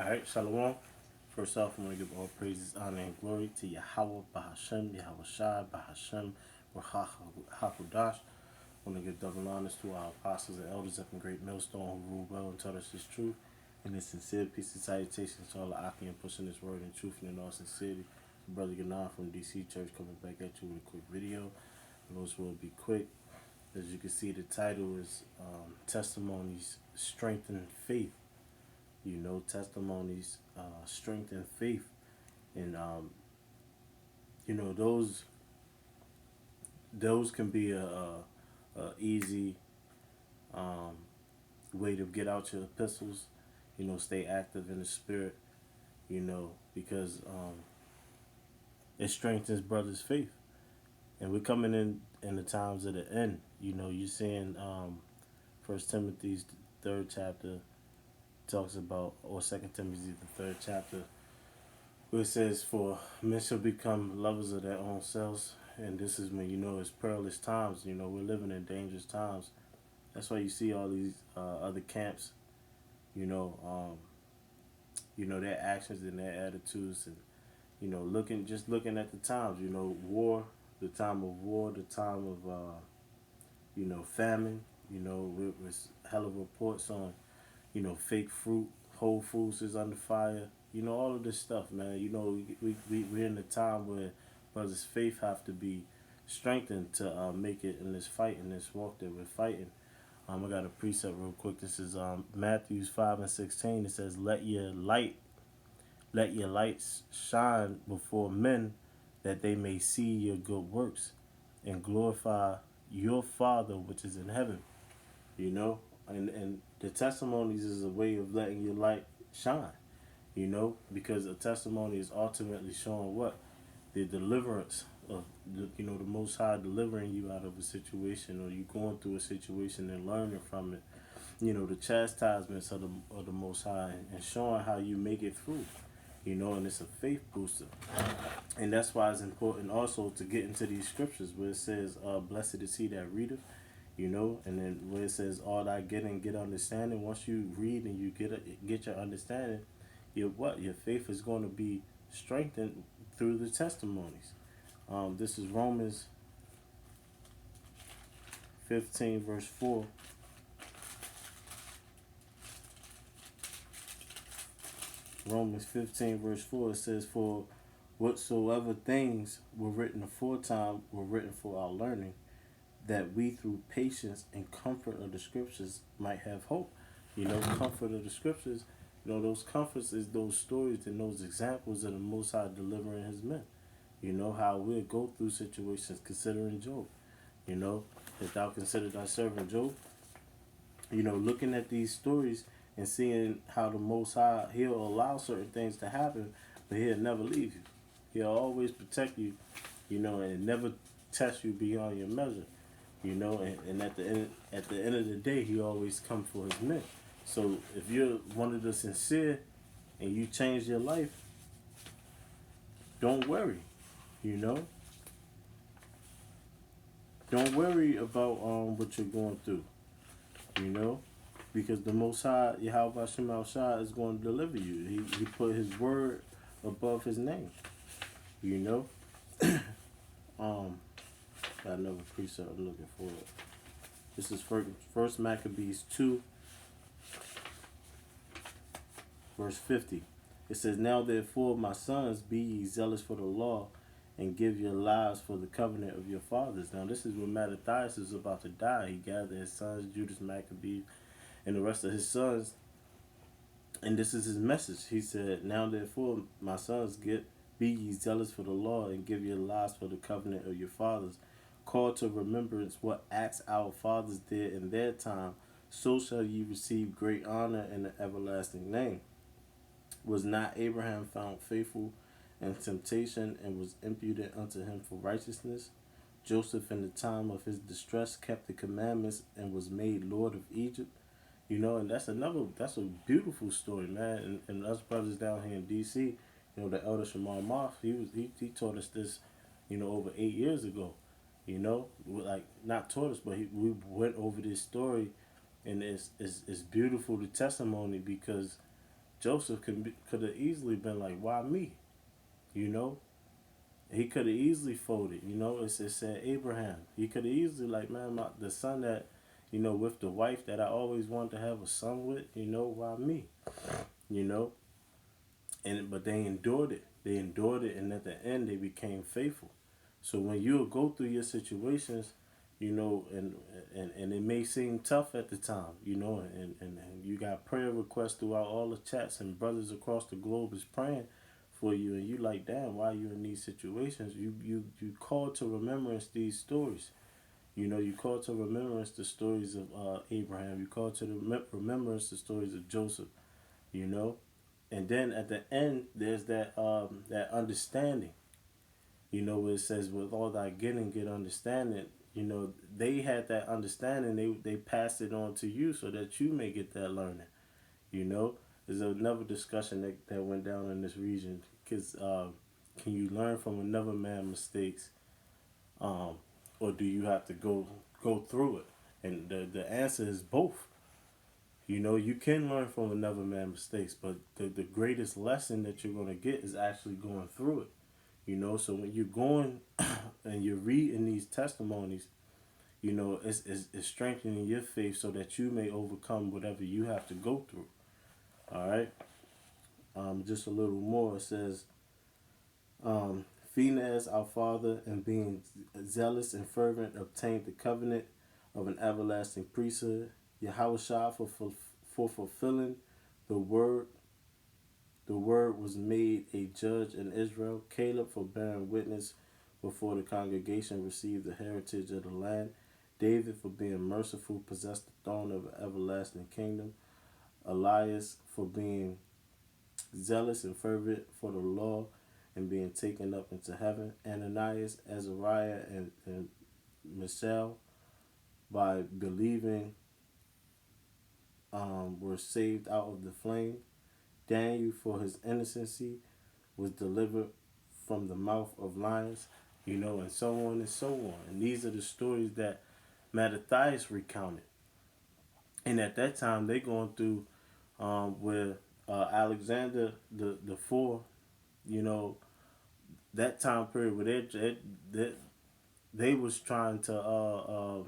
Alright, Shalom. First off, I want to give all praises, honor, and glory to Yahweh, Bahashem, Yahweh Shai, Bahashem, Hakudash. I want to give double honors to our apostles and elders up in Great Millstone who rule well and taught us His truth. And His sincere peace and salutations to all the Aki and pushing His word in truth and in all sincerity. Brother Ganar from DC Church coming back at you with a quick video. Those will be quick. As you can see, the title is Testimonies Strengthen Faith. Testimonies strengthen faith. And, those can be a easy way to get out your epistles. Stay active in the spirit, because it strengthens brothers' faith. And we're coming in the times of the end. You're seeing First Timothy's third chapter talks about, or Second Timothy the third chapter, where it says, "For men shall become lovers of their own selves," and this is when it's perilous times. We're living in dangerous times. That's why you see all these other camps. Their actions and their attitudes, and looking at the times. War, the time of war, the time of famine. With hell of reports on fake fruit, Whole Foods is under fire. All of this stuff, man. We're in a time where brothers' faith have to be strengthened to make it in this fight, in this walk that we're fighting. I got a precept real quick. This is Matthew 5:16. It says, let your lights shine before men, that they may see your good works and glorify your Father which is in heaven." And the testimonies is a way of letting your light shine. Because a testimony is ultimately showing what? The deliverance of the Most High delivering you out of a situation, or you going through a situation and learning from it. The chastisements of the Most High, and showing how you make it through. And it's a faith booster. And that's why it's important also to get into these scriptures where it says, "Blessed is he that readeth," and then where it says, "All thy getting, get understanding." Once you read and you get your understanding, your faith is going to be strengthened through the testimonies. This is Romans 15 verse 4. Romans 15 verse 4, it says, "For whatsoever things were written aforetime were written for our learning, that we through patience and comfort of the scriptures might have hope." Comfort of the scriptures, those comforts is those stories and those examples of the Most High delivering His men. How we'll go through situations, considering Job. If thou consider thy servant Job, looking at these stories and seeing how the Most High, He'll allow certain things to happen, but He'll never leave you. He'll always protect you, and never test you beyond your measure. And at the end of the day, He always come for His men. So if you're one of the sincere and you change your life, don't worry. Don't worry about what you're going through. Because the Most High, Yahweh Shema Shai, is going to deliver you. He put His word above His name. Got another precept I'm looking for. This is First Maccabees 2, verse 50. It says, "Now therefore, my sons, be ye zealous for the law, and give your lives for the covenant of your fathers." Now this is when Mattathias is about to die. He gathered his sons, Judas Maccabees, and the rest of his sons. And this is his message. He said, "Now therefore, my sons, be ye zealous for the law, and give your lives for the covenant of your fathers. Call to remembrance what acts our fathers did in their time, so shall ye receive great honor in the everlasting name. Was not Abraham found faithful in temptation, and was imputed unto him for righteousness? Joseph in the time of his distress kept the commandments, and was made Lord of Egypt." And that's a beautiful story, man. And us brothers down here in DC, the elder Shamar Moff, he taught us this, over 8 years ago. Like, not taught us, but we went over this story, and it's beautiful, the testimony, because Joseph could have easily been like, why me? You know, he could have easily folded. You know, it said Abraham. He could have easily like, man, the son that, with the wife that I always wanted to have a son with. You know, why me? You know, but they endured it. They endured it, and at the end, they became faithful. So when you go through your situations, and it may seem tough at the time, and you got prayer requests throughout all the chats, and brothers across the globe is praying for you, and you like, damn, why you in these situations? You call to remembrance these stories. You call to remembrance the stories of Abraham. You call to the remembrance the stories of Joseph. You know, and then at the end, there's that understanding. Where it says, "With all thy getting, get understanding." They had that understanding. They passed it on to you so that you may get that learning. You know, there's another discussion that went down in this region because can you learn from another man's mistakes, um, or do you have to go through it? And the answer is both. You can learn from another man's mistakes, but the greatest lesson that you're going to get is actually going through it. So when you're going and you're reading these testimonies, it's strengthening your faith so that you may overcome whatever you have to go through. All right. Just a little more. It says, Phinehas, our father, and being zealous and fervent, obtained the covenant of an everlasting priesthood. Yahushua for fulfilling the word. The word was made a judge in Israel. Caleb for bearing witness before the congregation received the heritage of the land. David for being merciful possessed the throne of an everlasting kingdom. Elias for being zealous and fervent for the law and being taken up into heaven. Ananias, Azariah, and Mishael by believing were saved out of the flame. Daniel for his innocency was delivered from the mouth of lions, and so on and so on. And these are the stories that Mattathias recounted. And at that time, they going through where Alexander the Four, you know, that time period where they was trying to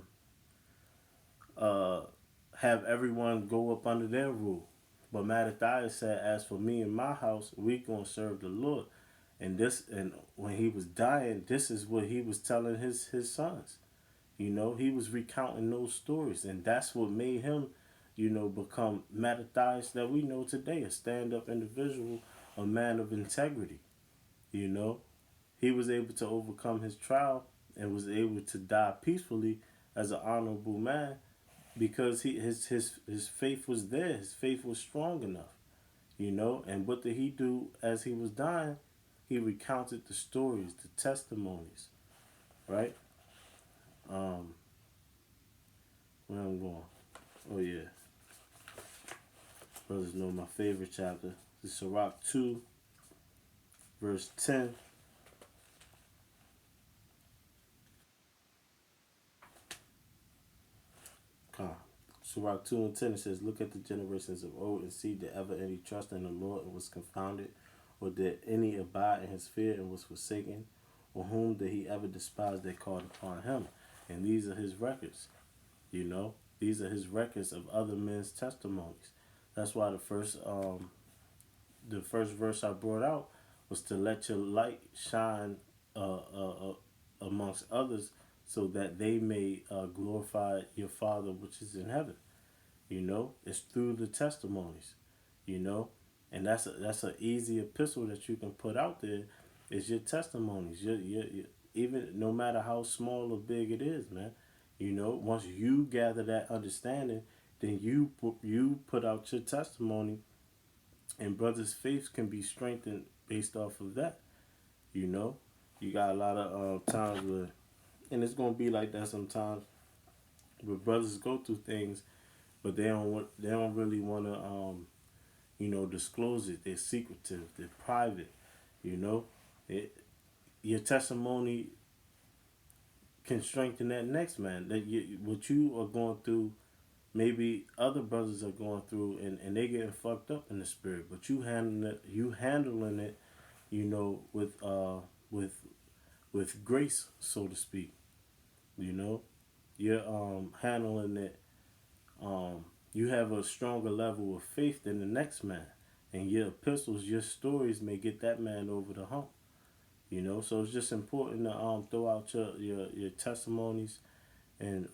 have everyone go up under their rule. But Mattathias said, as for me and my house, we gonna serve the Lord. And when he was dying, this is what he was telling his sons. He was recounting those stories, and that's what made him, become Mattathias that we know today, a stand-up individual, a man of integrity. You know, he was able to overcome his trial and was able to die peacefully as an honorable man because his faith was there. His faith was strong enough. And what did he do as he was dying? He recounted the stories, the testimonies, right? Um, where I'm going? Oh yeah, brothers know my favorite chapter. The Sirach 2, verse 10. Sirach 2 and 10, it says, look at the generations of old and see did ever any trust in the Lord and was confounded, or did any abide in his fear and was forsaken, or whom did he ever despise that called upon him? And these are his records, These are his records of other men's testimonies. That's why the first verse I brought out was to let your light shine amongst others so that they may glorify your Father which is in heaven. It's through the testimonies, you know, and that's an easy epistle that you can put out there. Is your testimonies, your even no matter how small or big it is, man. Once you gather that understanding, then you put out your testimony, and brothers' faith can be strengthened based off of that. You know, you got a lot of times where, and it's gonna be like that sometimes, where brothers go through things, but they don't really want to disclose it. They're secretive. They're private. You know, your testimony can strengthen that next man. What you are going through Maybe other brothers are going through and they getting fucked up in the spirit, but you handling it, with grace, so to speak. You know, you're handling it. You have a stronger level of faith than the next man, and your epistles, your stories may get that man over the hump. So it's just important to throw out your testimonies, and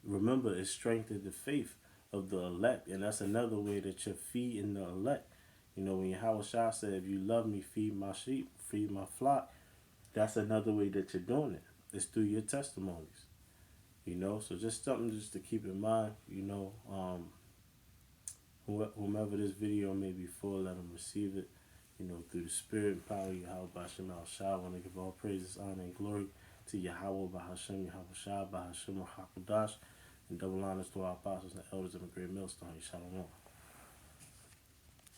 remember, it strengthens the faith of the elect, and that's another way that you're feeding the elect. When Yahweh Shah said, "If you love me, feed my sheep, feed my flock," that's another way that you're doing it. It's through your testimonies. So just something just to keep in mind. Whomever this video may be for, let them receive it. Through the spirit and power of Yahweh Bashim Al Shah. I want to give all praises, honor, and glory to Yahweh Bahashem, Yahweh Shah, Bahashem Hakudash, and double honors to our apostles and elders of the great millstone. Shalom.